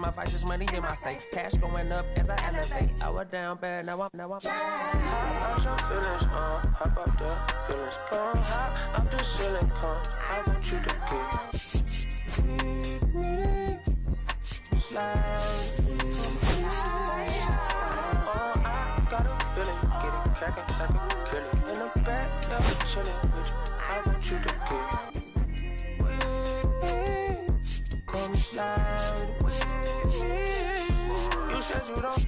my vices, money in my safe. Cash going up as I elevate. I was down bad, now I'm hop out your feelings, hop up the feelings, come hop up the ceiling, come. I want you to get me, slide. Oh, I got a feeling, get it cracking like a kill it. In the back, yeah, chilling with you. I want you to get come slide with me. You said you don't,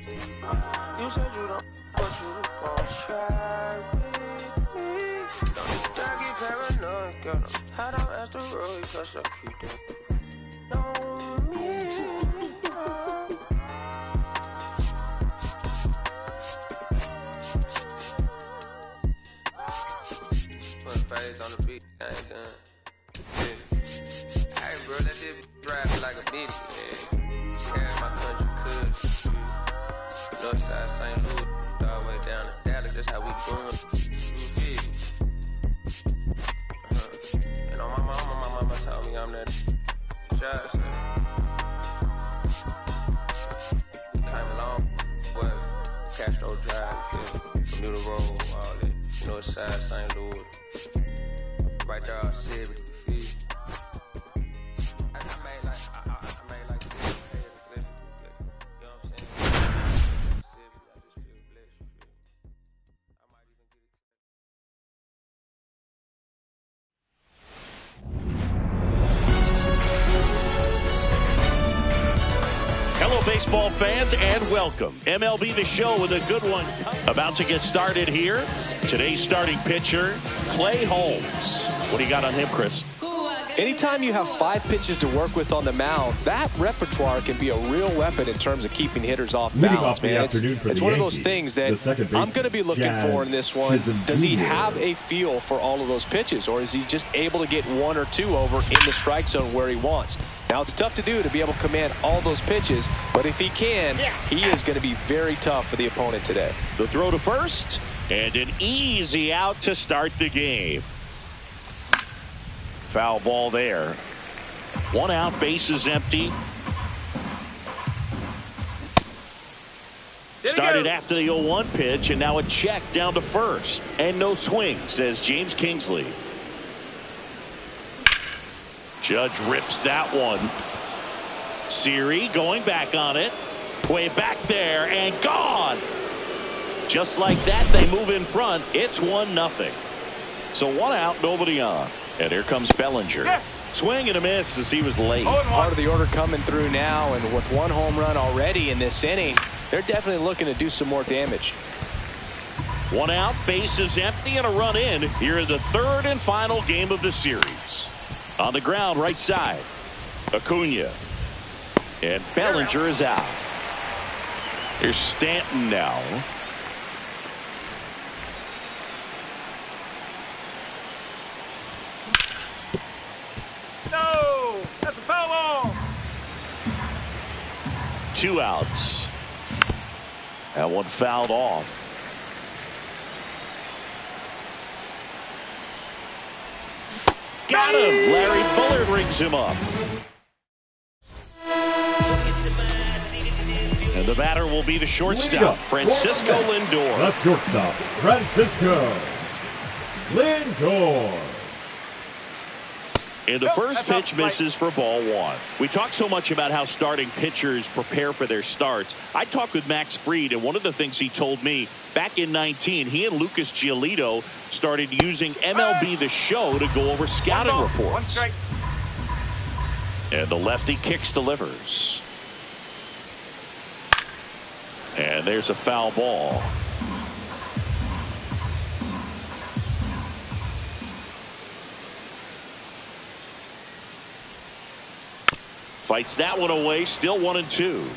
but you gon' try with me. Don't get paranoid, girl. I don't ask the road, cause I keep that on me. Put phase on the beat, I ain't done. Hey, bro, let this drive like a bitch, yeah. Carry my country, cuz. Northside, St. Louis, all the way down to Dallas, that's how we going. You feel me? And on my mama told me I'm that shot, so. Came along, well, Castro Drive, Bermuda Road, all that. Northside, St. Louis. Right there, all 70, you feel me? I made like 6K at the festival, you know what I'm saying? I just feel blessed, you feel me? I might even get it. Hello, baseball fans, and welcome. MLB The Show with a good one about to get started here. Today's starting pitcher, Clay Holmes. What do you got on him, Chris? Anytime you have 5 pitches to work with on the mound, that repertoire can be a real weapon in terms of keeping hitters off balance, man. It's one of those things that I'm going to be looking for in this one. Does he have a feel for all of those pitches, or is he just able to get 1 or 2 over in the strike zone where he wants? Now, it's tough to do to be able to command all those pitches, but if he can, he is going to be very tough for the opponent today. The throw to first, and an easy out to start the game. Foul ball there. 1 out, bases empty. Started after the 0-1 pitch, and now a check down to first. And no swing, says James Kingsley. Judge rips that one. Siri going back on it. Way back there, and gone. Just like that, they move in front. It's 1-0. So 1 out, nobody on. And here comes Bellinger. Swing and a miss as he was late. Part of the order coming through now, and with 1 home run already in this inning, they're definitely looking to do some more damage. 1 out, bases empty, and a run in here in the 3rd and final game of the series. On the ground, right side, Acuna. And Bellinger is out. Here's Stanton now. No, that's a foul ball. 2 outs. That one fouled off. Got him. Larry Bullard rings him up. And the batter will be the shortstop, Francisco Lindor. The shortstop, Francisco Lindor. And the first pitch misses for ball 1. We talk so much about how starting pitchers prepare for their starts. I talked with Max Fried, and one of the things he told me back in 19, he and Lucas Giolito started using MLB The Show to go over scouting reports. And the lefty kicks, delivers. And there's a foul ball. Fights that one away, still 1-2.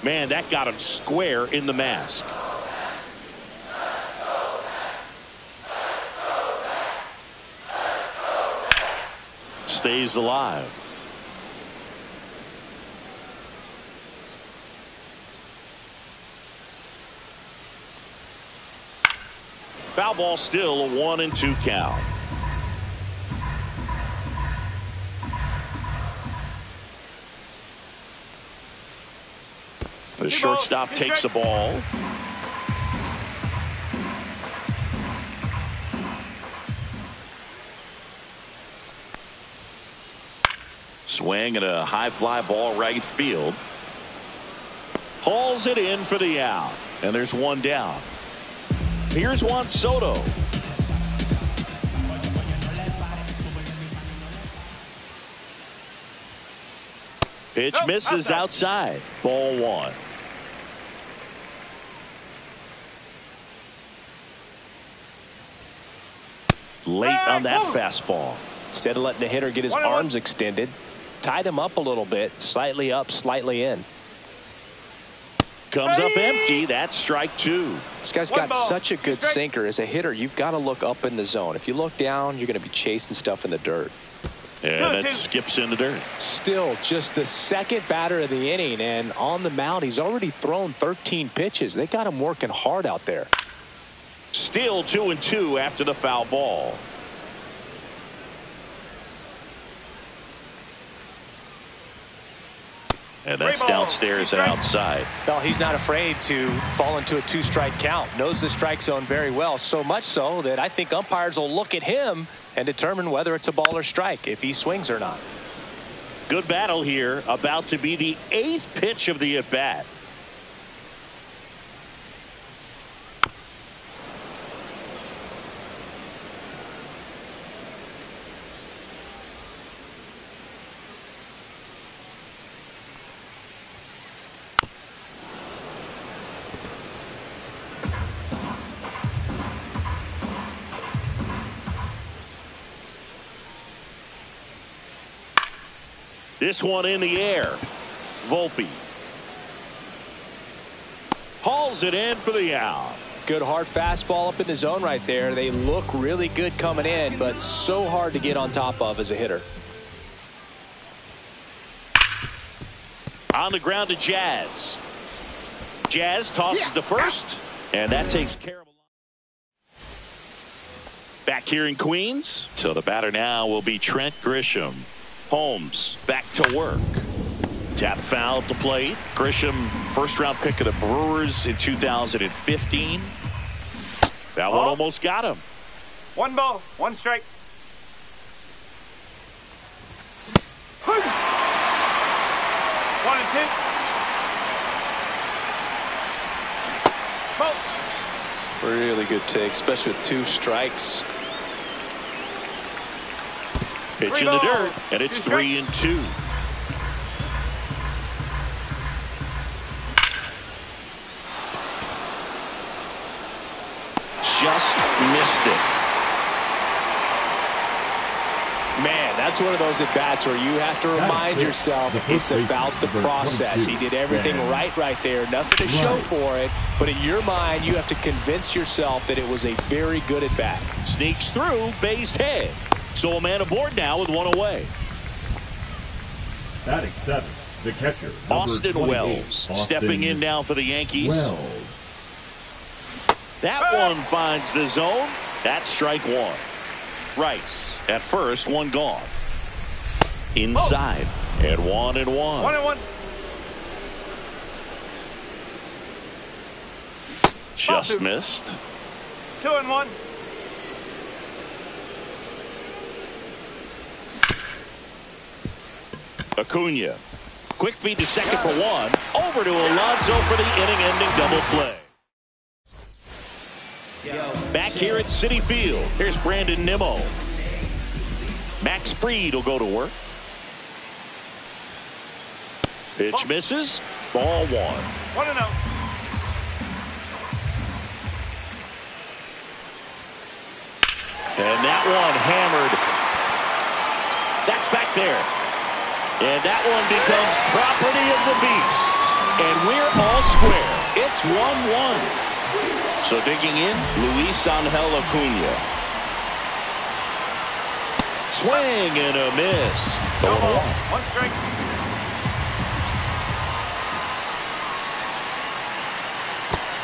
Man, that got him square in the mask. Stays alive. Foul ball, still a 1-2 count. The shortstop takes the ball. Swing and a high fly ball right field. Hauls it in for the out. And there's one down. Here's Juan Soto. Pitch misses outside. Ball 1. Late on that fastball. Instead of letting the hitter get his arms extended, tied him up a little bit, slightly up, slightly in. Comes up empty. That's strike 2. This guy's got such a good sinker. As a hitter, you've got to look up in the zone. If you look down, you're going to be chasing stuff in the dirt. And that skips in the dirt. Still just the second batter of the inning, and on the mound, he's already thrown 13 pitches. They got him working hard out there. Still 2-2 after the foul ball. And that's downstairs and outside. Well, he's not afraid to fall into a 2-strike count. Knows the strike zone very well, so much so that I think umpires will look at him and determine whether it's a ball or strike, if he swings or not. Good battle here. About to be the 8th pitch of the at-bat. This one in the air. Volpe hauls it in for the out. Good hard fastball up in the zone right there. They look really good coming in, but so hard to get on top of as a hitter. On the ground to Jazz. Jazz tosses to first, and that takes care of a lot. Back here in Queens. So the batter now will be Trent Grisham. Holmes back to work. Tap foul at the plate. Grisham, first-round pick of the Brewers in 2015. That one almost got him. 1 ball, 1 strike. 1 and 2. Ball. Really good take, especially with 2 strikes. Pitch in the dirt, and it's 3-2. Just missed it. Man, that's one of those at-bats where you have to remind yourself it's about the process. He did everything right there. Nothing to show for it. But in your mind, you have to convince yourself that it was a very good at-bat. Sneaks through, base hit. So a man aboard now with 1 away. Batting 7, the catcher, Austin Wells stepping in now for the Yankees. That one finds the zone. That's strike 1. Rice at first, 1 gone. Inside at 1-1. 1-1. Just missed. 2-1. Acuna. Quick feed to second for 1. Over to Alonso for the inning-ending double play. Back here at Citi Field, here's Brandon Nimmo. Max Fried will go to work. Pitch misses. Ball 1. 1-0. And that one hammered. That's back there. And that one becomes property of the beast. And we're all square. It's 1-1. So digging in, Luis Angel Acuna. Swing and a miss. 1 strike.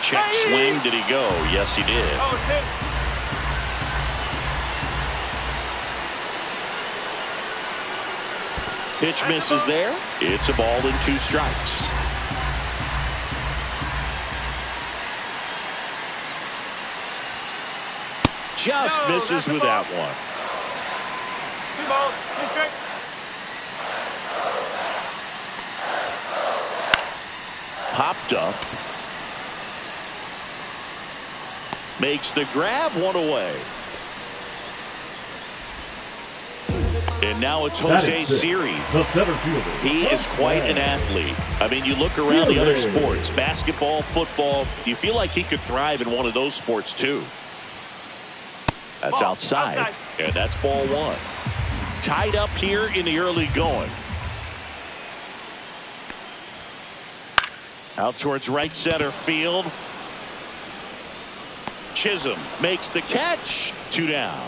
Check swing. Did he go? Yes, he did. Pitch misses there. It's a ball and 2 strikes. Just misses with that one. 2 balls, 2 strikes. Popped up. Makes the grab, 1 away. And now it's Jose Siri. The center fielder. He is quite an athlete. I mean, you look around the other sports, basketball, football, you feel like he could thrive in one of those sports too. That's outside. And that's ball 1. Tied up here in the early going. Out towards right center field. Chisholm makes the catch. 2 down.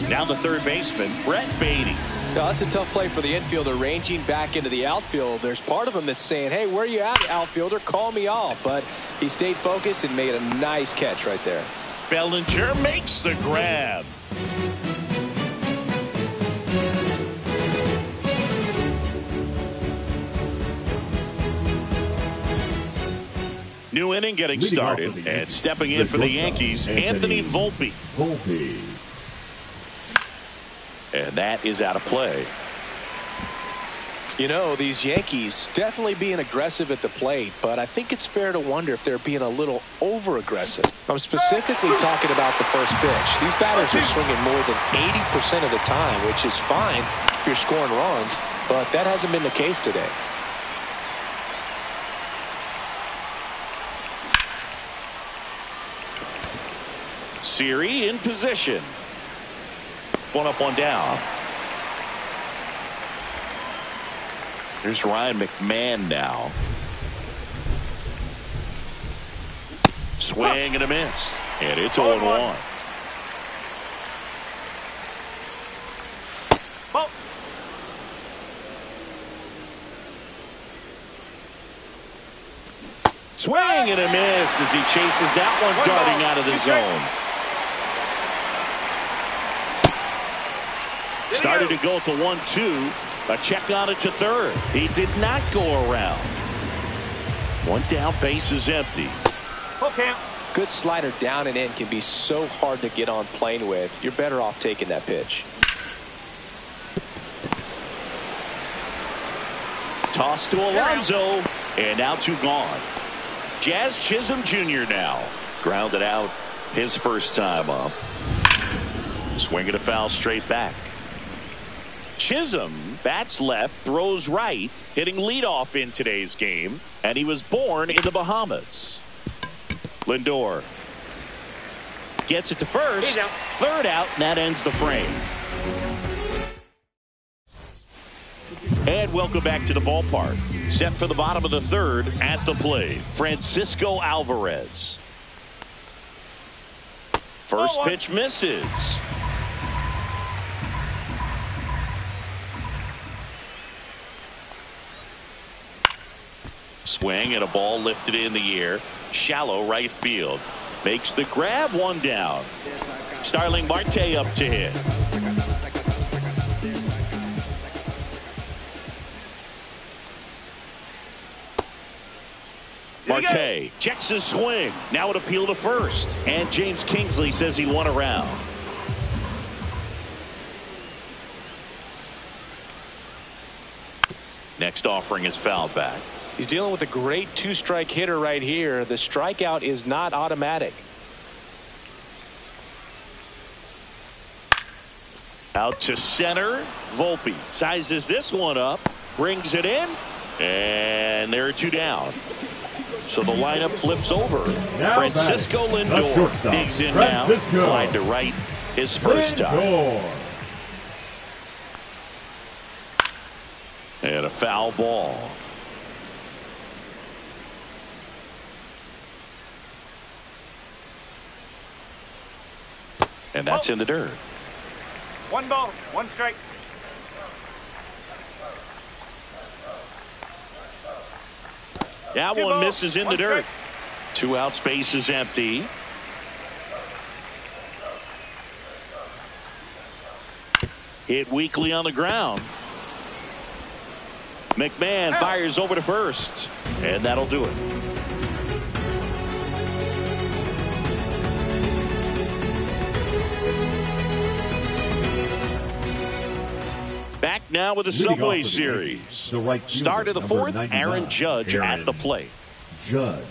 Now the third baseman, Brett Beatty. Now, that's a tough play for the infielder, ranging back into the outfield. There's part of him that's saying, hey, where you at, outfielder? Call me off. But he stayed focused and made a nice catch right there. Bellinger makes the grab. New inning getting started, and stepping in for the Yankees, Anthony Volpe. And that is out of play. You know, these Yankees definitely being aggressive at the plate, but I think it's fair to wonder if they're being a little over-aggressive. I'm specifically talking about the first pitch. These batters are swinging more than 80% of the time, which is fine if you're scoring runs, but that hasn't been the case today. Siri in position. 1 up, 1 down. Here's Ryan McMahon now. Swing and a miss. And it's 0-1. Swing and a miss as he chases that one darting out of the zone. Started to go at the 1-2. A check on it to third. He did not go around. 1 down, base is empty. Okay. Good slider down and in can be so hard to get on plane with. You're better off taking that pitch. Toss to Alonso. And now 2 gone. Jazz Chisholm Jr. now. Grounded out his first time up. Swinging a foul straight back. Chisholm bats left, throws right, hitting leadoff in today's game, and he was born in the Bahamas. Lindor gets it to first, third out, and that ends the frame. And welcome back to the ballpark. Set for the bottom of the third at the plate, Francisco Alvarez. First pitch misses. Swing and a ball lifted in the air. Shallow right field. Makes the grab, 1 down. Starling Marte up to hit. Marte checks his swing. Now an appeal to first. And James Kingsley says he won a round. Next offering is fouled back. He's dealing with a great 2-strike hitter right here. The strikeout is not automatic. Out to center. Volpe sizes this one up. Brings it in. And there are 2 down. So the lineup flips over. Now Francisco Lindor digs in now. Flied to right his first time. And a foul ball. And that's in the dirt. 1 ball, 1 strike. That one misses in the dirt. 2 outs, base is empty. Hit weakly on the ground. McMahon fires over to first, and that'll do it. Back now with the Subway Series. Start of the fourth, Aaron Judge at the plate. Judge.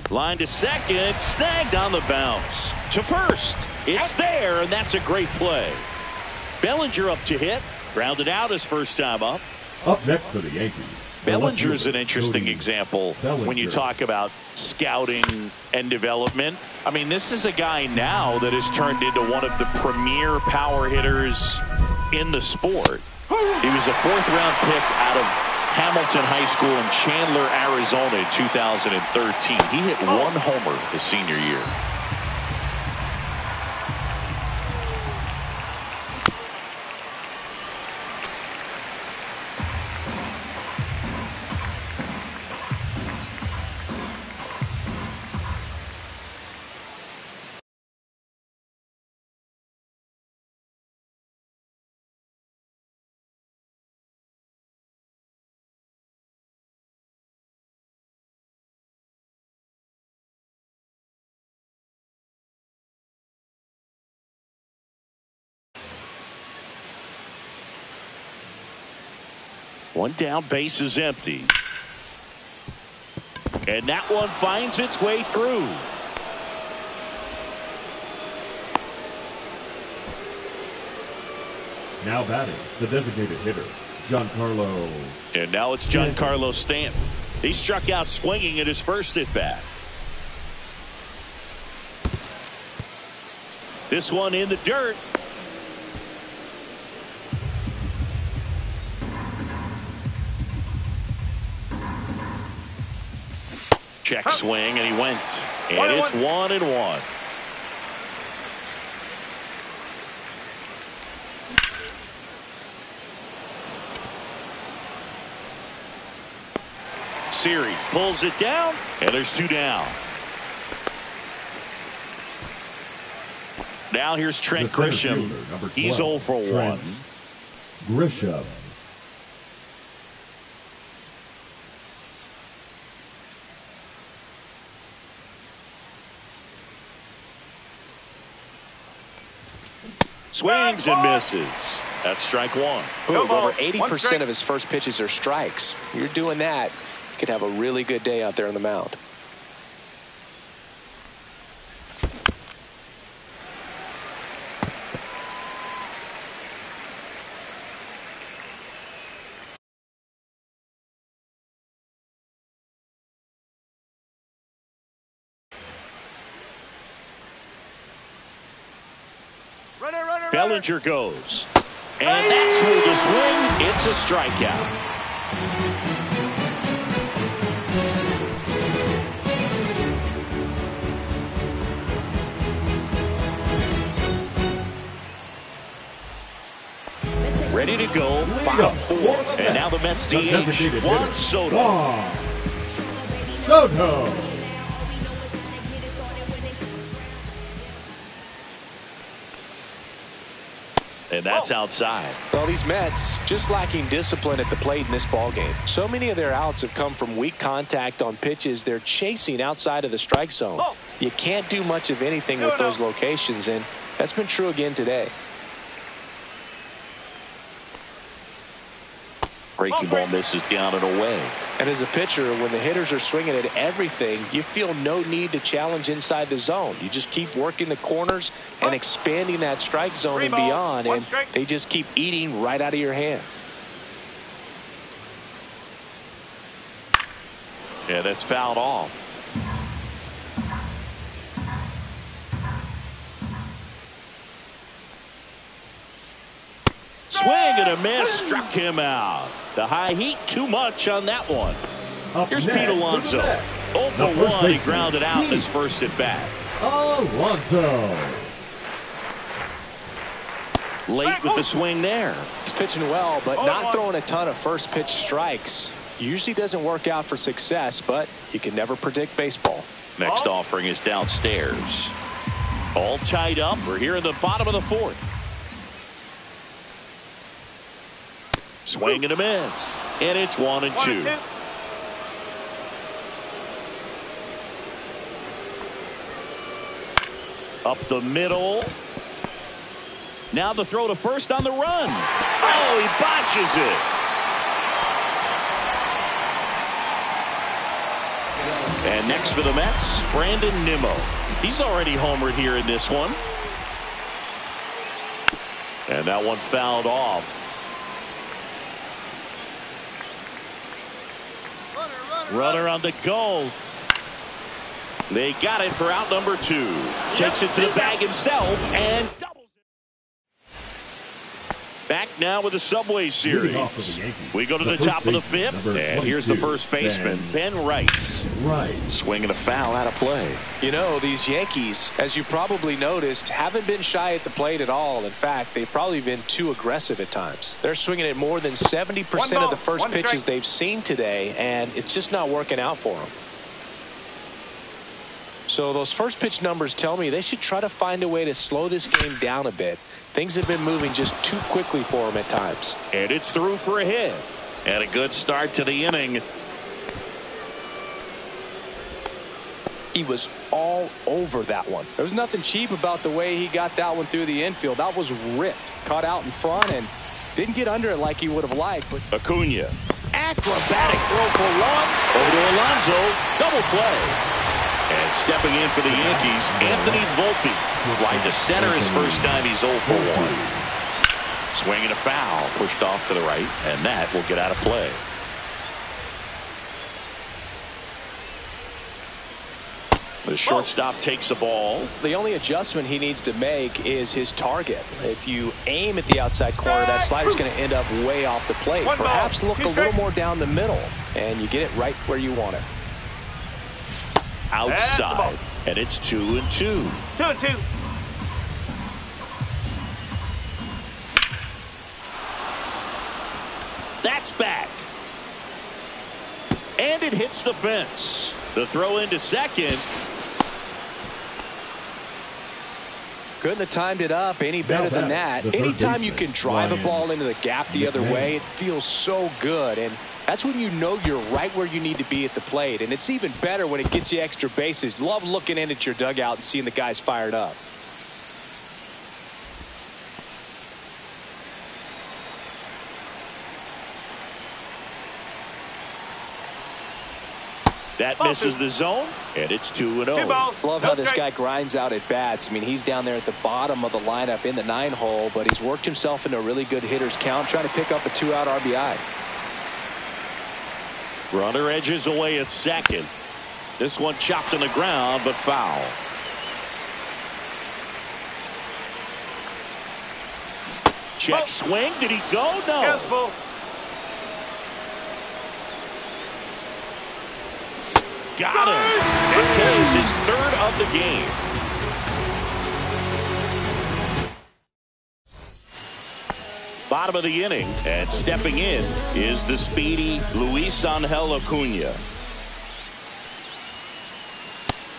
Line to second, snagged on the bounce. To first, it's there, and that's a great play. Bellinger up to hit, grounded out his first time up. Up next for the Yankees. Bellinger's an interesting example when you talk about scouting and development. I mean, this is a guy now that has turned into one of the premier power hitters in the sport. He was a fourth-round pick out of Hamilton High School in Chandler, Arizona in 2013. He hit one homer his senior year. One down, base is empty. And that one finds its way through. Now batting, the designated hitter, Giancarlo. And now it's Giancarlo Stanton. He struck out swinging at his first at bat. This one in the dirt. Check swing, and he went. And it's 1-1. Siri pulls it down, and there's 2 down. Now here's Trent Grisham. He's 0 for 1. Grisham. Swings and misses. That's strike 1. Over 80% of his first pitches are strikes. You're doing that, you could have a really good day out there on the mound. Bellinger goes. And that's where the swing. It's a strikeout. Ready to go. Bottom 4. And now the Mets DH, Juan Soto. Soto. And that's outside. Well, these Mets just lacking discipline at the plate in this ballgame. So many of their outs have come from weak contact on pitches they're chasing outside of the strike zone. You can't do much of anything with those locations, and that's been true again today. Breaking ball misses down and away. And as a pitcher, when the hitters are swinging at everything, you feel no need to challenge inside the zone. You just keep working the corners and expanding that strike zone and beyond, and they just keep eating right out of your hand. Yeah, that's fouled off. Swing and a miss, struck him out. The high heat, too much on that one. Here's Pete Alonso. 0 for 1. He grounded out in his first at bat. Alonso. Late with the swing there. He's pitching well, but not throwing a ton of first pitch strikes. Usually doesn't work out for success, but you can never predict baseball. Next offering is downstairs. All tied up. We're here in the bottom of the fourth. Swing and a miss. And it's 1-2. Up the middle. Now the throw to first on the run. Oh, he botches it. And next for the Mets, Brandon Nimmo. He's already homered here in this one. And that one fouled off. Runner on the go. They got it for out number 2. Takes it to the bag himself and doubles it. Back now with the Subway Series. We go to the top of the 5th, and here's the first baseman, Ben Rice. Swinging a foul out of play. You know, these Yankees, as you probably noticed, haven't been shy at the plate at all. In fact, they've probably been too aggressive at times. They're swinging at more than 70% of the first pitches they've seen today, and it's just not working out for them. So those first pitch numbers tell me they should try to find a way to slow this game down a bit. Things have been moving just too quickly for him at times. And it's through for a hit. And a good start to the inning. He was all over that one. There was nothing cheap about the way he got that one through the infield. That was ripped. Caught out in front and didn't get under it like he would have liked. But Acuna. Acrobatic throw for 1. Over to Alonso. Double play. And stepping in for the Yankees, Anthony Volpe. Flying to center his first time. He's 0 for 1. Swinging a foul. Pushed off to the right. And that will get out of play. The shortstop takes the ball. The only adjustment he needs to make is his target. If you aim at the outside corner, that slider's going to end up way off the plate. Perhaps look a little more down the middle, and you get it right where you want it. Outside, and it's 2-2. 2-2. That's back. And it hits the fence. The throw into second. Couldn't have timed it up any better than that. Anytime you can drive a ball into the gap the other way, it feels so good. And that's when you know you're right where you need to be at the plate. And it's even better when it gets you extra bases. Love looking in at your dugout and seeing the guys fired up. That misses the zone, and it's 2-0. Love how this guy grinds out at bats. I mean, he's down there at the bottom of the lineup in the 9-hole, but he's worked himself into a really good hitter's count, trying to pick up a 2-out RBI. Runner edges away at second. This one chopped on the ground, but foul. Check swing. Did he go? No. Careful. Got him. That is his 3rd of the game. Bottom of the inning, and stepping in is the speedy Luis Angel Acuna.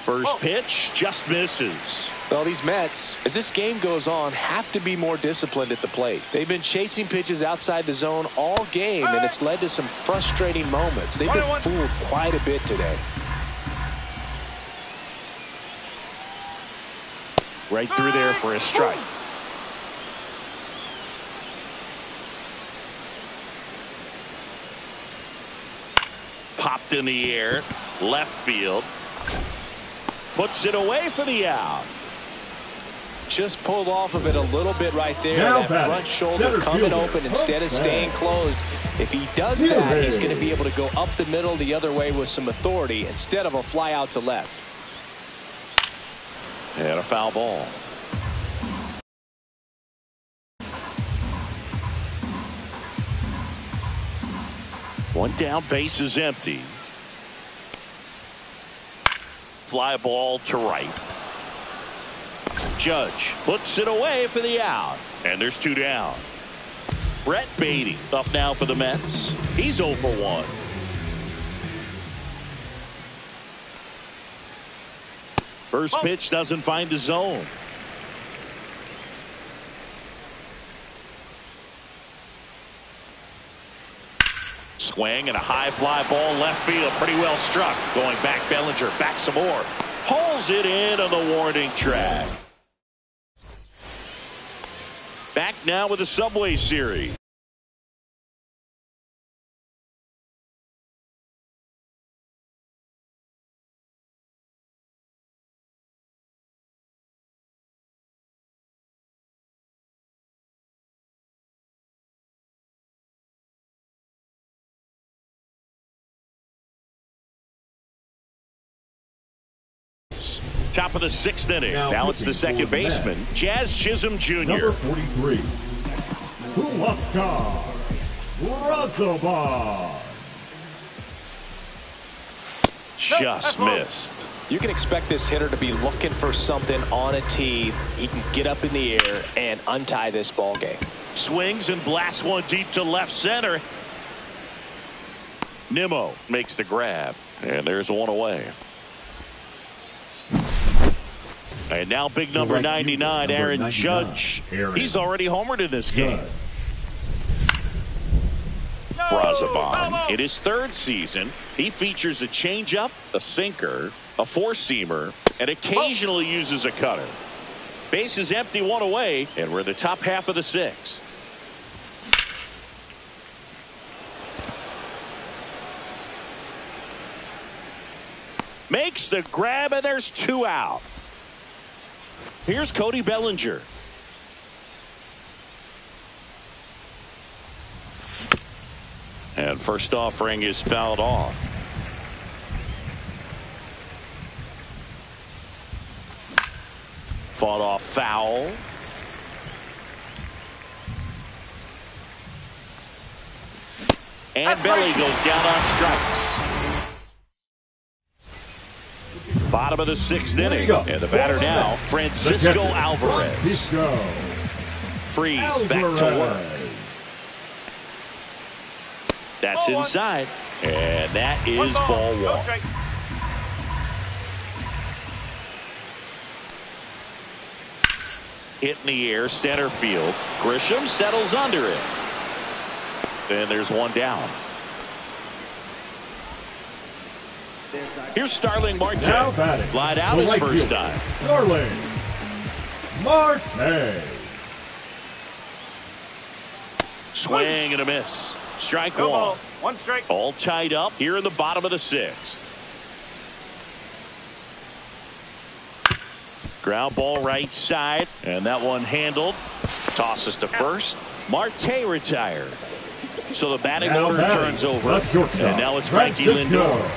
First pitch just misses. Well, these Mets, as this game goes on, have to be more disciplined at the plate. They've been chasing pitches outside the zone all game, and it's led to some frustrating moments. They've been fooled quite a bit today. Right through there for a strike. Popped in the air, left field. Puts it away for the out. Just pulled off of it a little bit right there. That front shoulder coming open instead of staying closed. If he does that, he's going to be able to go up the middle the other way with some authority instead of a fly out to left. And a foul ball. One down, base is empty. Fly ball to right. Judge puts it away for the out. And there's 2 down. Brett Beatty up now for the Mets. He's 0 for 1. First pitch doesn't find the zone. Swing and a high fly ball left field. Pretty well struck. Going back, Bellinger. Back some more. Hauls it in on the warning track. Back now with the Subway Series. Top of the 6th inning. Now it's the second baseman, Jazz Chisholm Jr. Number 43, Huascar Razobar. Just missed. You can expect this hitter to be looking for something on a tee. He can get up in the air and untie this ball game. Swings and blasts one deep to left center. Nimmo makes the grab, and there's one away. And now big number 99, Aaron Judge. He's already homered in this game. Brazoban, in his 3rd season, he features a changeup, a sinker, a 4-seamer, and occasionally uses a cutter. Base is empty, 1 away, and we're in the top half of the 6th. Makes the grab, and there's 2 out. Here's Cody Bellinger. And first offering is fouled off. Fought off foul. And Belly goes down on strikes. Bottom of the 6th inning. And the batter now, Francisco Alvarez. Free, back to work. That's inside. And that is ball 1. Hit in the air, center field. Grisham settles under it. And there's 1 down. Here's Starling Marte. Flied out his first time. Starling Marte. Swing and a miss. Strike 1. Ball. 1 strike. All tied up here in the bottom of the 6th. Ground ball right side. And that one handled. Tosses to first. Marte retired. So the batting order turns over. And now it's Frankie Lindor.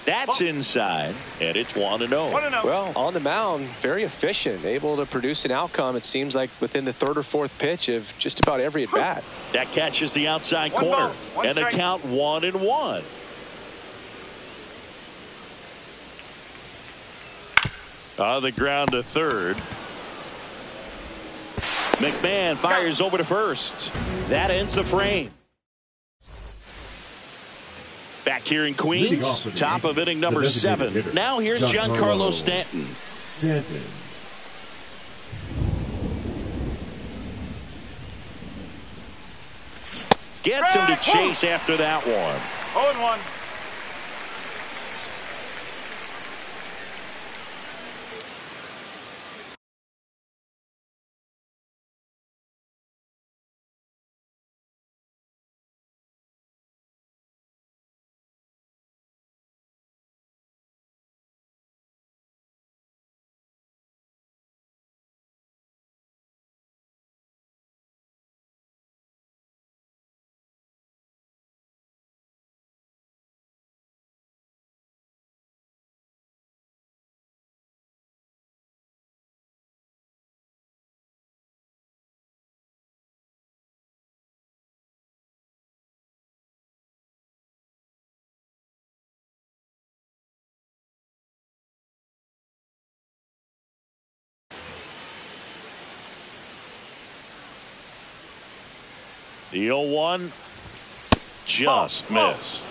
That's inside, and it's 1-0. Well, on the mound, very efficient, able to produce an outcome, it seems like, within the 3rd or 4th pitch of just about every at-bat. That catches the outside corner, and the count 1-1. On the ground to 3rd. McMahon fires over to first. That ends the frame. Back here in Queens, top of inning number 7. Now here's Giancarlo Stanton. Gets him to chase after that one. 0-1. The 0-1 just missed.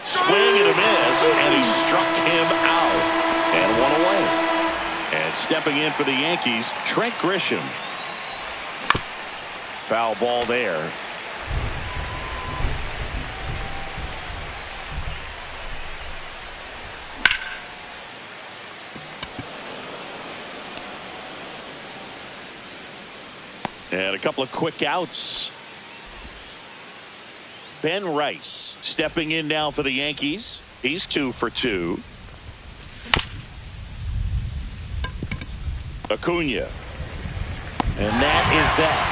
Swing and a miss, and he struck him out. And one away. And stepping in for the Yankees, Trent Grisham. Foul ball there. And a couple of quick outs. Ben Rice stepping in now for the Yankees. He's 2 for 2. Acuna. And that is that.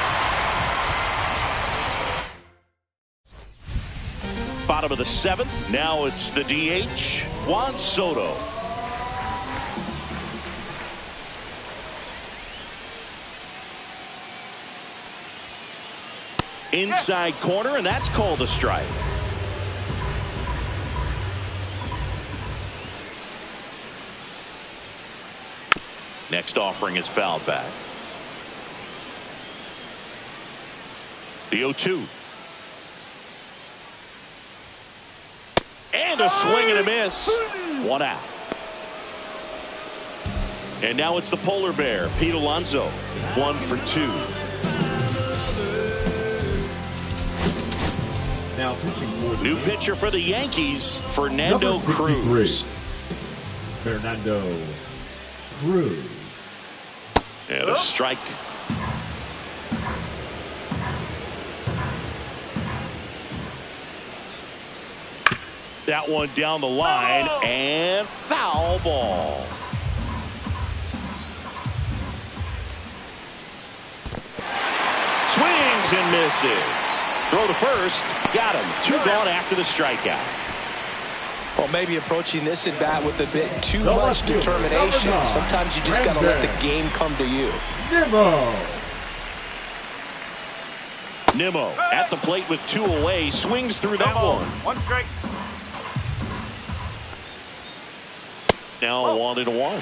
Bottom of the 7th. Now it's the DH, Juan Soto. Inside corner, and that's called a strike. Next offering is fouled back. The 0-2. And a swing and a miss. 1 out. And now it's the polar bear, Pete Alonso. 1 for 2. Now pitching for the New pitcher for the Yankees, Fernando Cruz. Fernando Cruz. And a strike. That one down the line, and foul ball. Swings and misses. Throw to first. Got him. 2 gone after the strikeout. Well, maybe approaching this at bat with a bit too much determination. Sometimes you just got to let the game come to you. Nimmo at the plate with 2 away. Swings through that one. 1 strike. Now 1-1.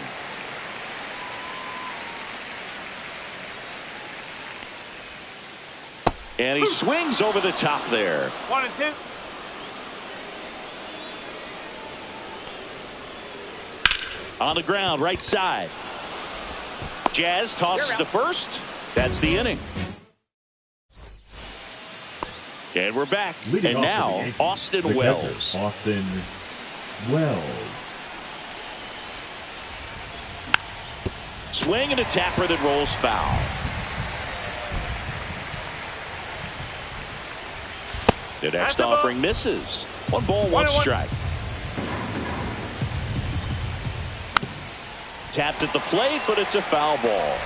And he swings over the top there. 1-2. On the ground, right side. Jazz tosses to first. That's the inning. And we're back. Leading and now Austin Wells. Austin Wells. Swing and a tapper that rolls foul. The next offering misses. 1 ball, 1 strike. Tapped at the plate, but it's a foul ball.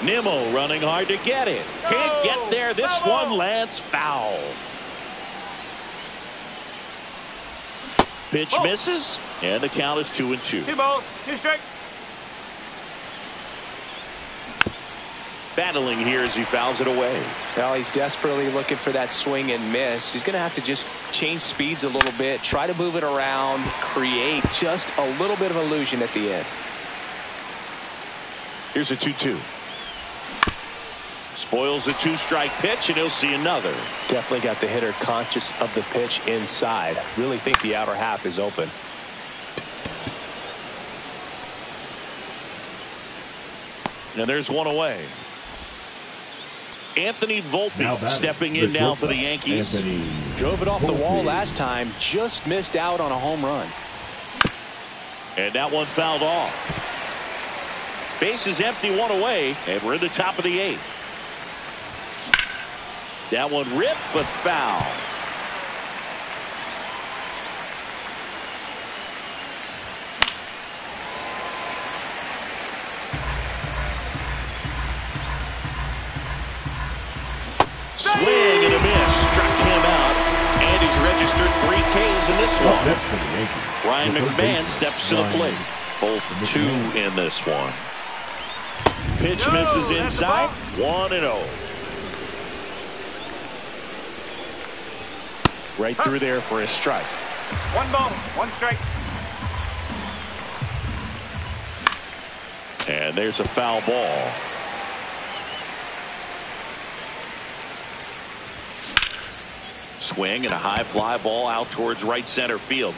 Nimmo running hard to get it. Can't get there. This one lands foul. Pitch misses, and the count is 2-2. 2 balls, 2 strikes. Battling here as he fouls it away. Well, he's desperately looking for that swing and miss. He's going to have to just change speeds a little bit, try to move it around, create just a little bit of illusion at the end. Here's a 2-2. Spoils a 2-strike pitch, and he'll see another. Definitely got the hitter conscious of the pitch inside. Really think the outer half is open. And there's 1 away. Anthony Volpe stepping in now for the Yankees. Drove it off the wall last time. Just missed out on a home run. And that one fouled off. Base is empty, 1 away, and we're in the top of the 8th. That one ripped, but foul. Swing and a miss. Struck him out. And he's registered 3 Ks in this one. Ryan McMahon steps to the plate. Both 2 in this one. Pitch misses inside. 1-0. Right through there for a strike. 1 ball, 1 strike. And there's a foul ball. Swing and a high fly ball out towards right center field.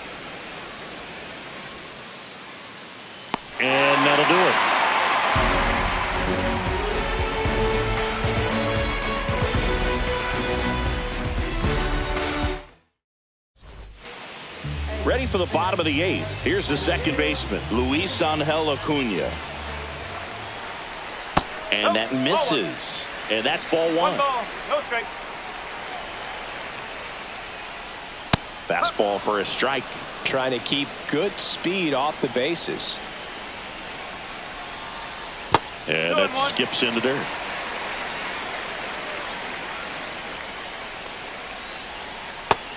And that'll do it. Ready for the bottom of the 8th. Here's the second baseman, Luis Angel Acuna. And that misses. And that's ball 1. 1 ball, no strike. Fastball for a strike. Trying to keep good speed off the bases. And that skips into dirt.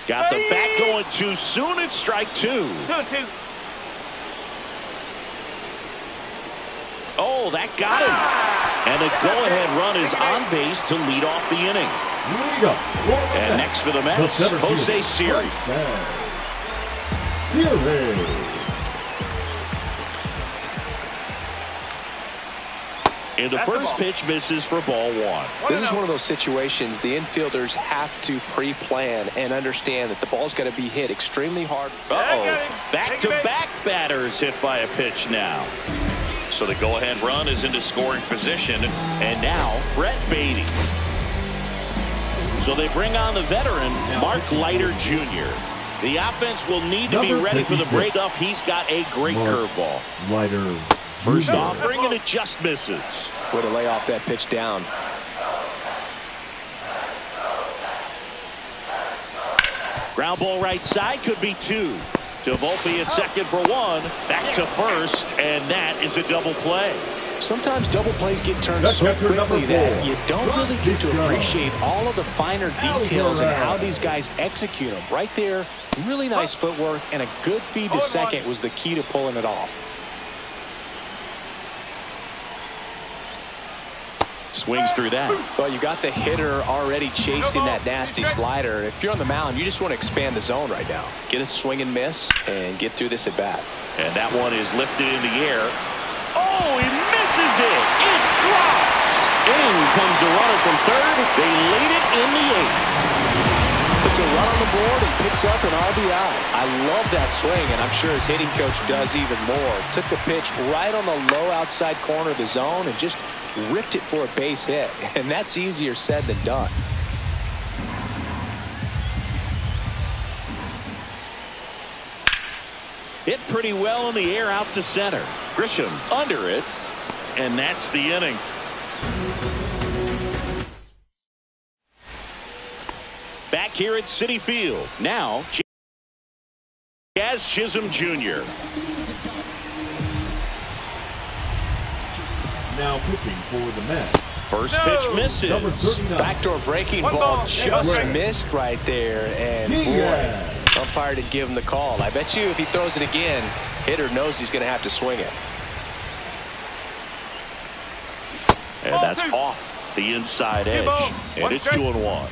Got the bat going too soon. It's strike 2. 2-2. Oh, that got him. And a go-ahead run is on base to lead off the inning. And next for the Mets, Jose Siri. And the first pitch misses for ball 1. This is one of those situations the infielders have to pre-plan and understand that the ball's going to be hit extremely hard. Back-to-back batters hit by a pitch now. So the go-ahead run is into scoring position. And now Brett Beatty. So they bring on the veteran, Mark Leiter Jr. The offense will need to be ready for the break-up. He's got a great curveball. Leiter. First offering, and it just misses. Way to lay off that pitch down. Ground ball right side, could be 2. To Volpe at second for 1. Back to first, and that is a double play. Sometimes double plays get turned so quickly that you don't really get to appreciate all of the finer details and how these guys execute them. Right there, really nice footwork, and a good feed to second was the key to pulling it off. Swings through that. Well, you got the hitter already chasing that nasty slider. If you're on the mound, you just want to expand the zone right now. Get a swing and miss and get through this at bat. And that one is lifted in the air. Oh, he misses it. It drops. In comes the runner from third. They lead it in the 8th. Puts a run on the board and picks up an RBI. I love that swing, and I'm sure his hitting coach does even more. Took the pitch right on the low outside corner of the zone and just ripped it for a base hit. And that's easier said than done. Hit pretty well in the air out to center. Grisham under it, and that's the inning. Back here at Citi Field. Now, Jazz Chisholm Jr. Now pitching for the Mets. First pitch misses. Backdoor breaking ball just missed right there. And boy, umpire didn't give him the call. I bet you if he throws it again, hitter knows he's going to have to swing it. And that's off the inside edge. And it's 2-1.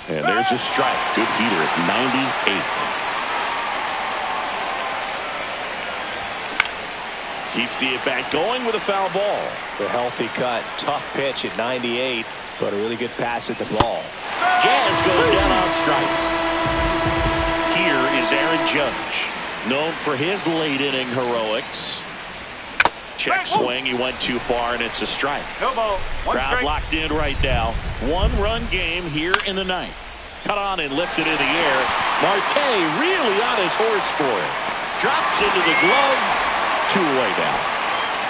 And there's a strike. Good heater at 98. Keeps the at-bat going with a foul ball. The healthy cut. Tough pitch at 98, but a really good pass at the ball. Jazz goes down on strikes. Here is Aaron Judge, known for his late-inning heroics. Check swing. He went too far, and it's a strike. No ball. Crowd locked in right now. One-run game here in the 9th. Cut on and lifted in the air. Marte really on his horse for it. Drops into the glove. 2 away now.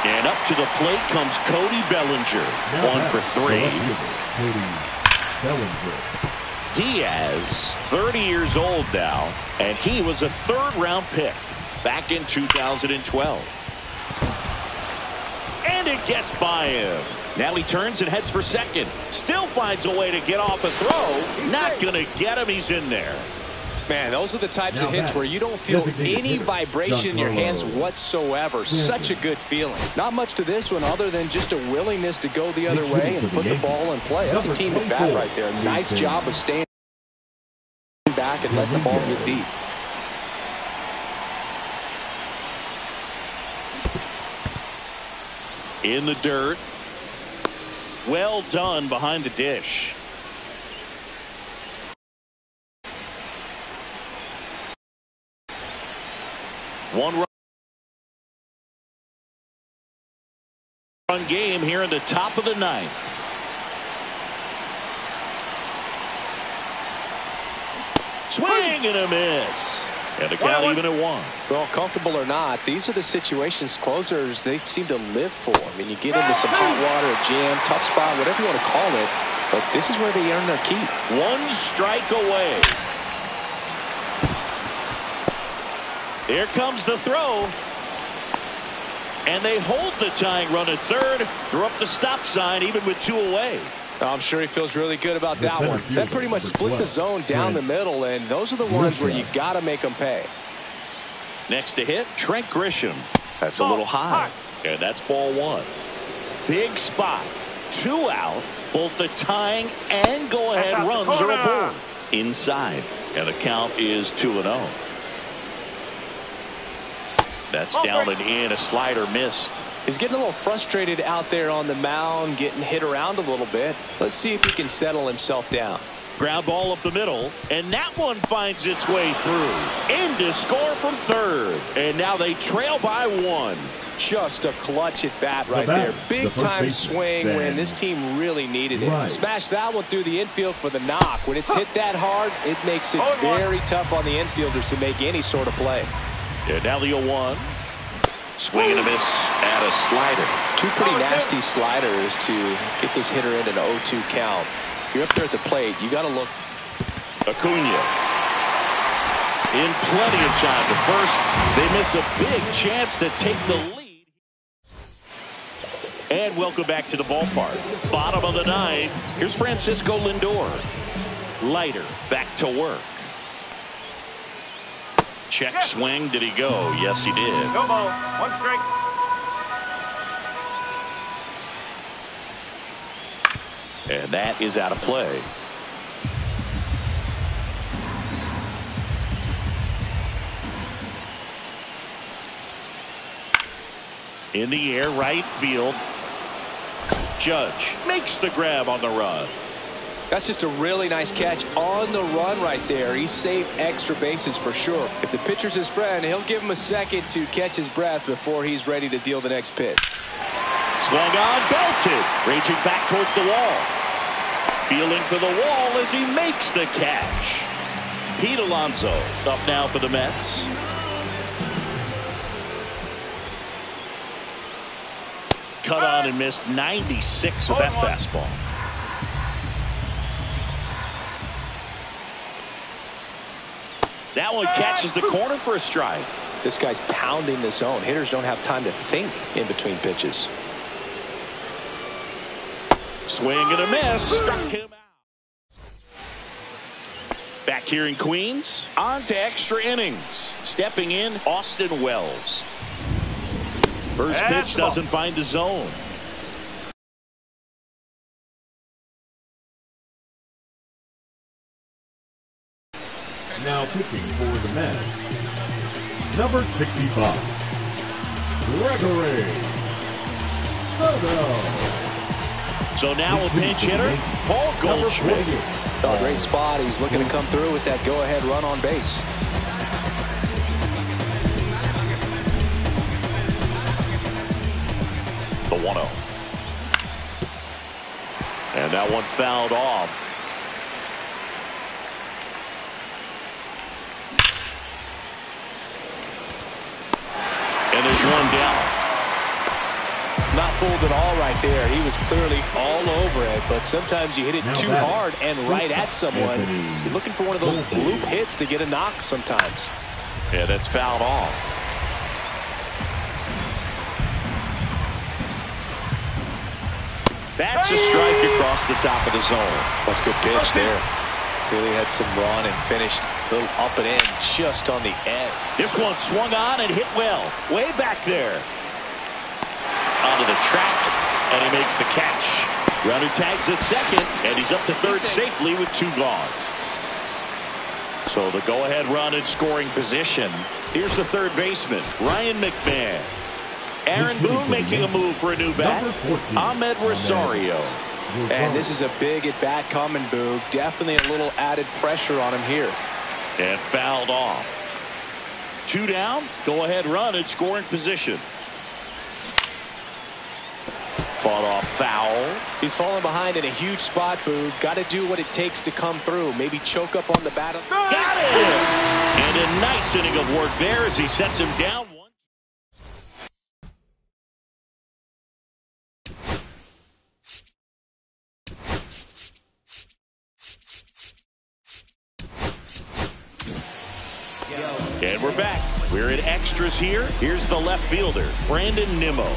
And up to the plate comes Cody Bellinger. 1 for 3. Cody Bellinger. Diaz, 30 years old now, and he was a 3rd-round pick back in 2012. And it gets by him. Now he turns and heads for second. Still finds a way to get off a throw. Not going to get him. He's in there. Man, those are the types of hits where you don't feel any vibration in your hands whatsoever. Such a good feeling. Not much to this one other than just a willingness to go the other way and put the ball in play. That's a team at bat right there. Nice job of staying back and letting the ball get deep. In the dirt. Well done behind the dish. One run game here in the top of the ninth. Swing and a miss. And the count even at 1. Well, comfortable or not, these are the situations closers they seem to live for. I mean, you get into some hot water, a jam, tough spot, whatever you want to call it, but this is where they earn their keep. 1 strike away. Here comes the throw. And they hold the tying run at third. Throw up the stop sign even with 2 away. I'm sure he feels really good about that one. That pretty much split the zone down the middle, and those are the ones where you got to make them pay. Next to hit, Trent Grisham. That's a little high. And that's ball 1. Big spot. 2 out. Both the tying and go-ahead runs are aboard. Inside. And the count is 2-0. That's down and in. A slider missed. He's getting a little frustrated out there on the mound, getting hit around a little bit. Let's see if he can settle himself down. Ground ball up the middle, and that one finds its way through. In to score from third. And now they trail by 1. Just a clutch at bat right there. Big time swing when this team really needed it. Smash that one through the infield for the knock. When it's hit that hard, it makes it very tough on the infielders to make any sort of play. Yeah, now the 0-1. Swing and a miss at a slider. 2 pretty nasty sliders to get this hitter in an 0-2 count. If you're up there at the plate, you got to look. Acuna in plenty of time to first. They miss a big chance to take the lead. And welcome back to the ballpark. Bottom of the 9th. Here's Francisco Lindor. Leiter back to work. Check swing. Did he go? Yes, he did. No ball. 1 strike. And that is out of play. In the air, right field. Judge makes the grab on the run. That's just a really nice catch on the run right there. He saved extra bases for sure. If the pitcher's his friend, he'll give him a second to catch his breath before he's ready to deal the next pitch. Swung on, belted, reaching back towards the wall. Feeling for the wall as he makes the catch. Pete Alonso up now for the Mets. Cut on and missed 96 with that fastball. That one catches the corner for a strike. This guy's pounding the zone. Hitters don't have time to think in between pitches. Swing and a miss. Struck him out. Back here in Queens. On to extra innings. Stepping in, Austin Wells. First pitch doesn't find the zone. Now pitching for the Mets, number 65, Gregory Soto. So now a pinch hitter, Paul Goldschmidt. Oh, great spot. He's looking to come through with that go-ahead run on base. The 1-0. And that one fouled off. And there's one down. Not fooled at all right there. He was clearly all over it, but sometimes you hit it too hard and right at someone. You're looking for one of those bloop hits to get a knock sometimes. Yeah, that's fouled off. That's a strike across the top of the zone. That's a good pitch there. Really had some run and finished a little up and in just on the edge. This one swung on and hit well. Way back there. Onto the track, and he makes the catch. Runner tags at second, and he's up to third safely with 2 gone. So the go-ahead run in scoring position. Here's the third baseman, Ryan McMahon. Aaron Boone making a move for a new bat. Ahmed Rosario. And this is a big at-bat coming, Boog. Definitely a little added pressure on him here. And fouled off. 2 down, go-ahead run in scoring position. Fought off foul. He's falling behind in a huge spot, Boog. Got to do what it takes to come through. Maybe choke up on the bat. Got it! And a nice inning of work there as he sets him down. And we're back. We're in extras here. Here's the left fielder, Brandon Nimmo.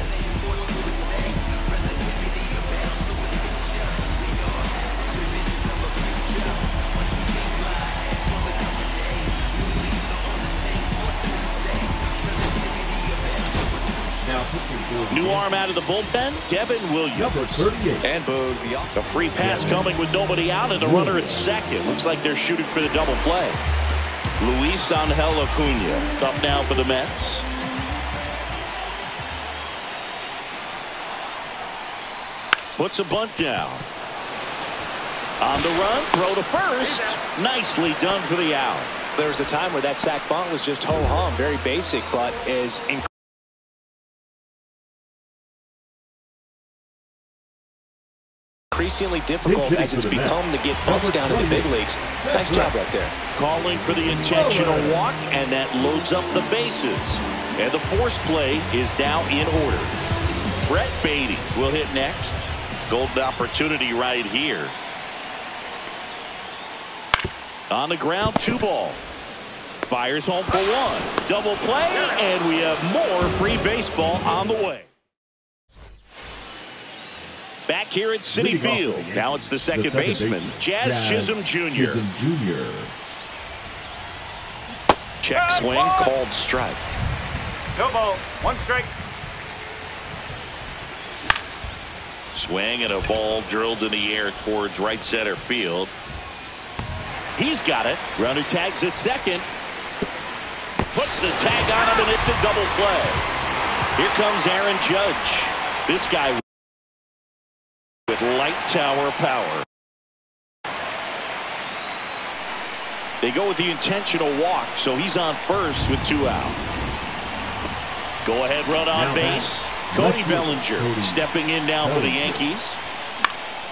New arm out of the bullpen, Devin Williams. And Boog, a free pass coming with nobody out and a runner at second. Looks like they're shooting for the double play. Luis Angel Acuna up now for the Mets. Puts a bunt down. On the run, throw to first. Nicely done for the out. There was a time where that sac bunt was just ho-hum, very basic, but is increasingly difficult as it's become to get bunts down in the big leagues. Nice job right there. Calling for the intentional walk, and that loads up the bases. And the force play is now in order. Brett Beatty will hit next. Golden opportunity right here. On the ground, 2 ball. Fires home for 1. Double play, and we have more free baseball on the way. Back here at Citi Field. Now it's the second baseman, Jazz Chisholm Jr. Check swing, called strike. No ball, 1 strike. Swing and a ball drilled in the air towards right center field. He's got it. Runner tags at second. Puts the tag on him, and it's a double play. Here comes Aaron Judge. This guy with light tower power. They go with the intentional walk, so he's on first with 2 out. Go ahead run on base. Cody Bellinger stepping in now for the Yankees.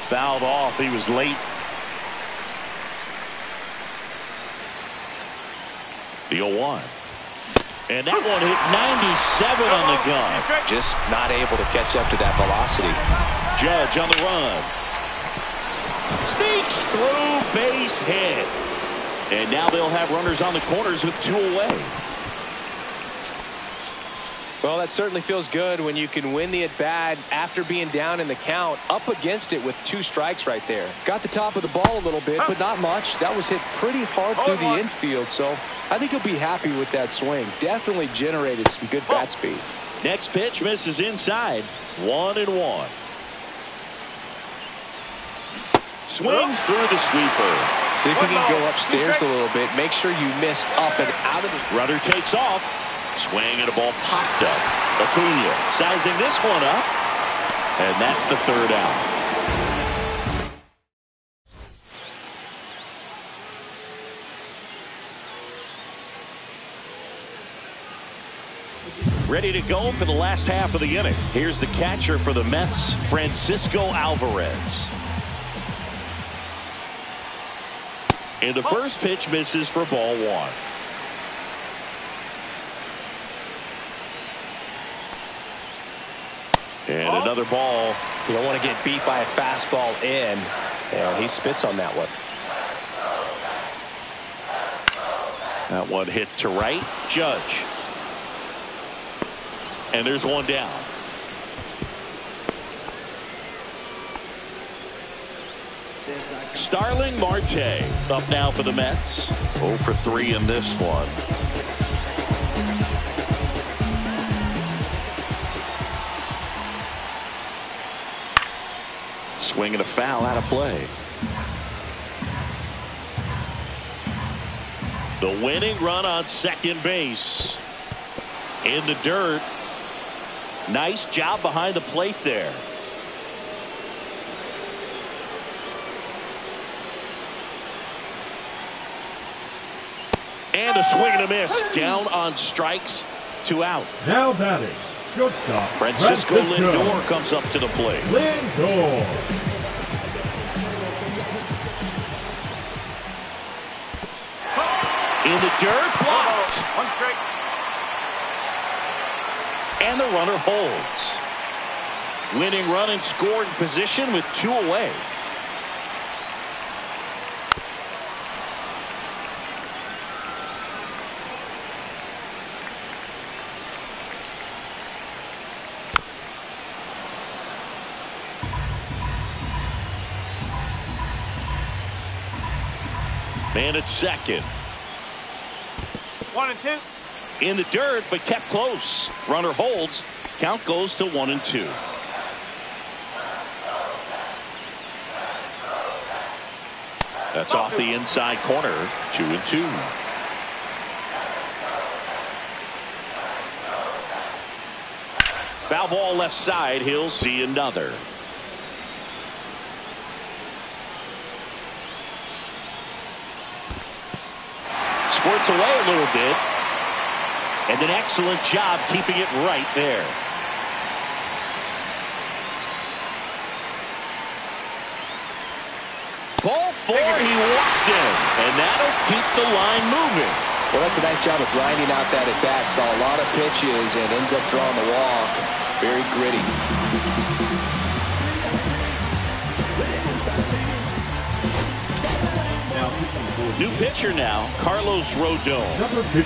Fouled off. He was late. The 0-1. And that one hit 97 on the gun. Just not able to catch up to that velocity. Judge on the run. Sneaks through, base hit. And now they'll have runners on the corners with 2 away. Well, that certainly feels good when you can win the at-bat after being down in the count, up against it with 2 strikes right there. Got the top of the ball a little bit, but not much. That was hit pretty hard through the infield, so I think he'll be happy with that swing. Definitely generated some good bat speed. Next pitch misses inside. 1-1. Swings through the sweeper. See if you can go upstairs a little bit. Make sure you miss up and out of the... Runner takes off. Swing and a ball popped up. Acuna sizing this one up. And that's the 3rd out. Ready to go for the last half of the inning. Here's the catcher for the Mets, Francisco Alvarez. And the first pitch misses for ball 1. And another ball. You don't want to get beat by a fastball in. And he spits on that one. That one hit to right. Judge. And there's one down. Starling Marte up now for the Mets. 0 for 3 in this one. Swinging a foul out of play. The winning run on second base. In the dirt. Nice job behind the plate there. And a swing and a miss. Down on strikes. 2 out. Now batting. Shortstop. Francisco Lindor comes up to the plate. Lindor. In the dirt. Blocked. 1 strike. And the runner holds. Winning run in scoring position with 2 away. Man at second. 1 and 2. In the dirt, but kept close. Runner holds. Count goes to 1 and 2. That's off the inside corner. 2 and 2. Foul ball left side. He'll see another. Squirts away a little bit. And an excellent job keeping it right there. Ball 4, he walked in. And that'll keep the line moving. Well, that's a nice job of grinding out that at bat. Saw a lot of pitches and ends up drawing the walk. Very gritty. New pitcher now, Carlos Rodon.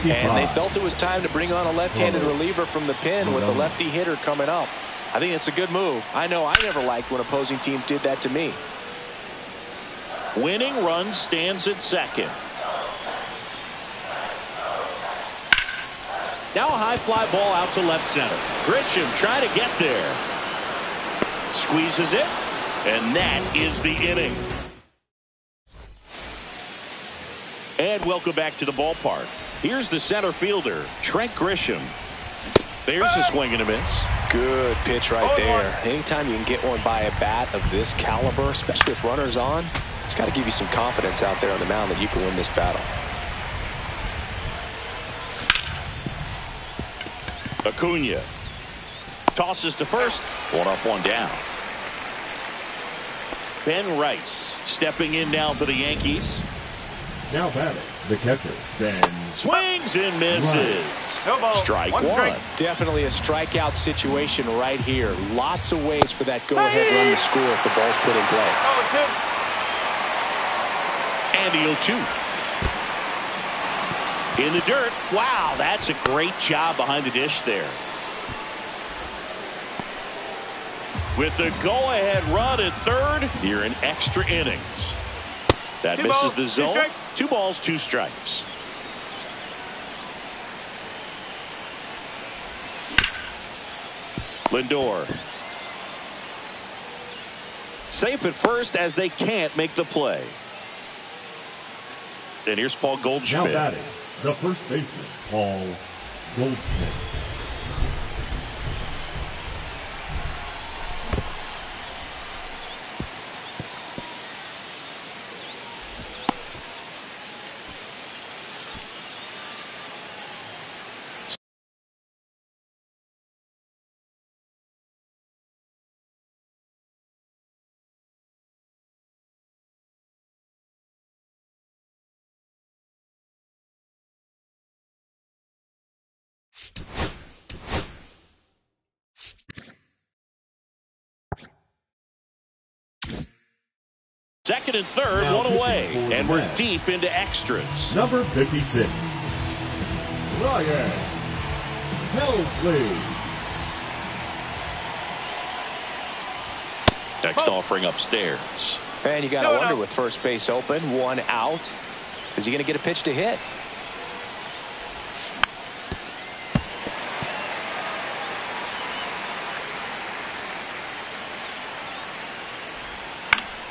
And they felt it was time to bring on a left-handed reliever from the pen with a lefty hitter coming up. I think it's a good move. I know I never liked when opposing teams did that to me. Winning run stands at second. Now a high fly ball out to left center. Grisham trying to get there. Squeezes it. And that is the inning. And welcome back to the ballpark. Here's the center fielder, Trent Grisham. There's a swing and a miss. Good pitch right there. Anytime you can get one by a bat of this caliber, especially with runners on, it's got to give you some confidence out there on the mound that you can win this battle. Acuna tosses to first. 1 up, 1 down. Ben Rice stepping in now for the Yankees. Now batting, the catcher, Ben. Swings and misses. No ball. Strike 1. Definitely a strikeout situation right here. Lots of ways for that go-ahead run to score if the ball's put in play. 0-2. In the dirt. Wow, that's a great job behind the dish there. With the go-ahead run at third, you're in extra innings. That misses the zone. 2 balls, 2 strikes. Lindor. Safe at first as they can't make the play. And here's Paul Goldschmidt. Now batting, the first baseman, Paul Goldschmidt. Second and third, now 1 away, and we're left. deep into extras. Number 56, Ryan Helsley. Next offering upstairs. And you got to wonder, with first base open, one out, is he going to get a pitch to hit?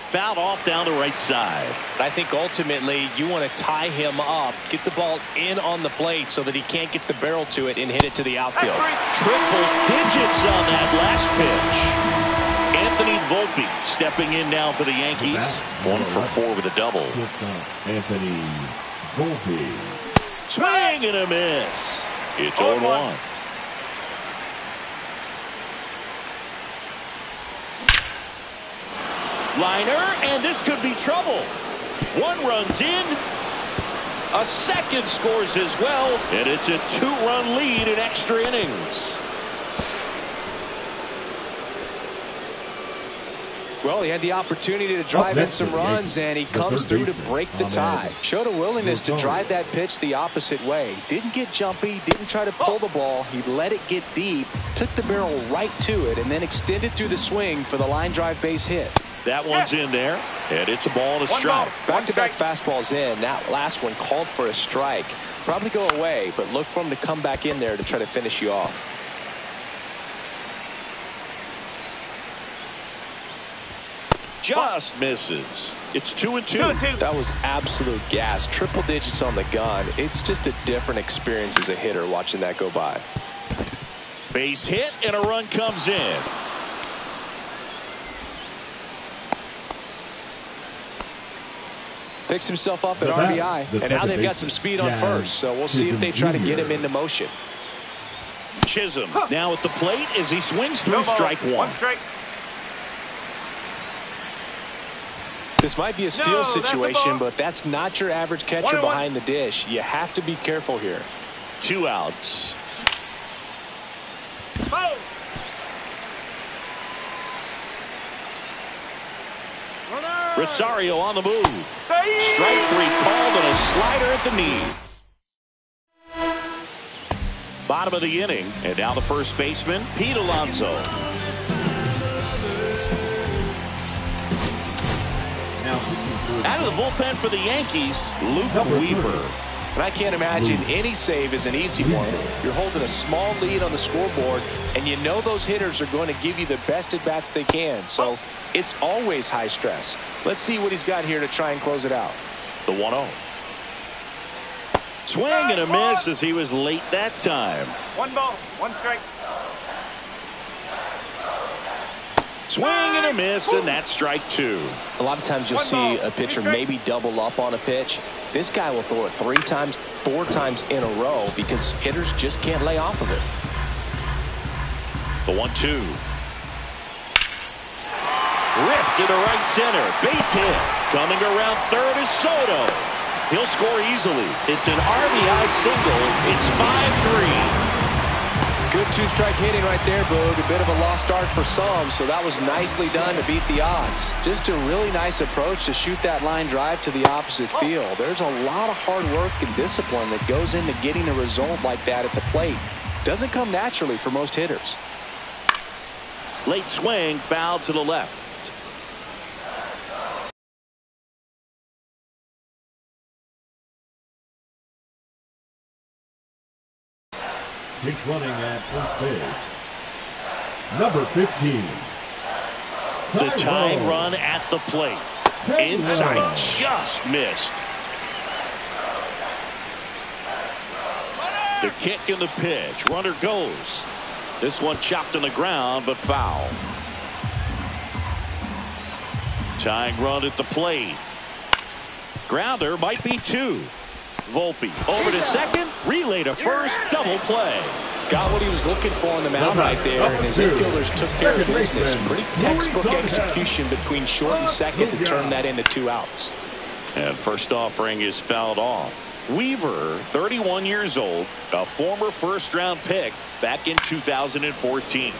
Fouled off down the right side. I think ultimately you want to tie him up, get the ball in on the plate so that he can't get the barrel to it and hit it to the outfield. Triple digits on that last pitch. Anthony Volpe stepping in now for the Yankees. 1 for 4 with a double. Anthony Volpe. Swing and a miss. It's 0-1. Liner, and this could be trouble. One runs in. A second scores as well, and it's a 2-run lead in extra innings. Well, he had the opportunity to drive in some runs, and he comes through to break the tie. Showed a willingness to drive that pitch the opposite way. Didn't get jumpy, didn't try to pull the ball. He let it get deep, took the barrel right to it, and then extended through the swing for the line drive base hit. That one's in there, and it's a ball and a strike. Back-to-back fastballs in. That last one called for a strike. Probably go away, but look for him to come back in there to try to finish you off. Just misses. It's 2-2. That was absolute gas. Triple digits on the gun. It's just a different experience as a hitter watching that go by. Base hit, and a run comes in. Picks himself up at RBI, and now they've got some speed on first, so we'll see if they try to get him into motion. Chisholm now at the plate as he swings through strike one. This might be a steal situation, but that's not your average catcher behind the dish. You have to be careful here. 2 outs. Rosario on the move. Strike 3 called and a slider at the knee. Bottom of the inning, and now the first baseman, Pete Alonso. Out of the bullpen for the Yankees, Luke Weaver. And I can't imagine any save is an easy one. You're holding a small lead on the scoreboard, and you know those hitters are going to give you the best at-bats they can. So it's always high stress. Let's see what he's got here to try and close it out. The 1-0. Swing and a miss as he was late that time. 1 ball, 1 strike. Swing and a miss, and that's strike 2. A lot of times you'll see a pitcher maybe double up on a pitch. This guy will throw it 3 times, 4 times in a row because hitters just can't lay off of it. The 1-2. Ripped to the right center. Base hit. Coming around third is Soto. He'll score easily. It's an RBI single. It's 5-3. Good 2-strike hitting right there, Boog. A bit of a lost start for some, so that was nicely done to beat the odds. Just a really nice approach to shoot that line drive to the opposite field. There's a lot of hard work and discipline that goes into getting a result like that at the plate. Doesn't come naturally for most hitters. Late swing, foul to the left. Pitch running at first base. Number 15. The tying run at the plate. Inside, just missed. The kick and the pitch. Runner goes. This one chopped on the ground, but foul. Tying run at the plate. Grounder might be 2. Volpe over to second, relay to first, double play. Got what he was looking for on the mound right there, and his infielders took care of business. Pretty textbook execution between short and second to turn that into 2 outs. And first offering is fouled off. Weaver, 31 years old, a former first-round pick back in 2014.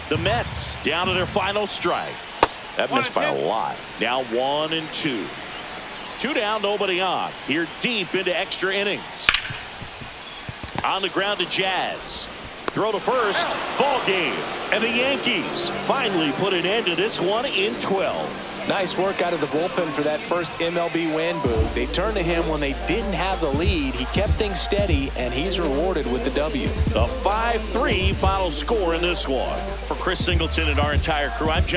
The Mets down to their final strike. That missed by a lot. Now 1-2. 2 down, nobody on. Here deep into extra innings. On the ground to Jazz. Throw to first. Ball game. And the Yankees finally put an end to this one in 12. Nice work out of the bullpen for that first MLB win, Boog. They turned to him when they didn't have the lead. He kept things steady, and he's rewarded with the W. The 5-3 final score in this one. For Chris Singleton and our entire crew, I'm John.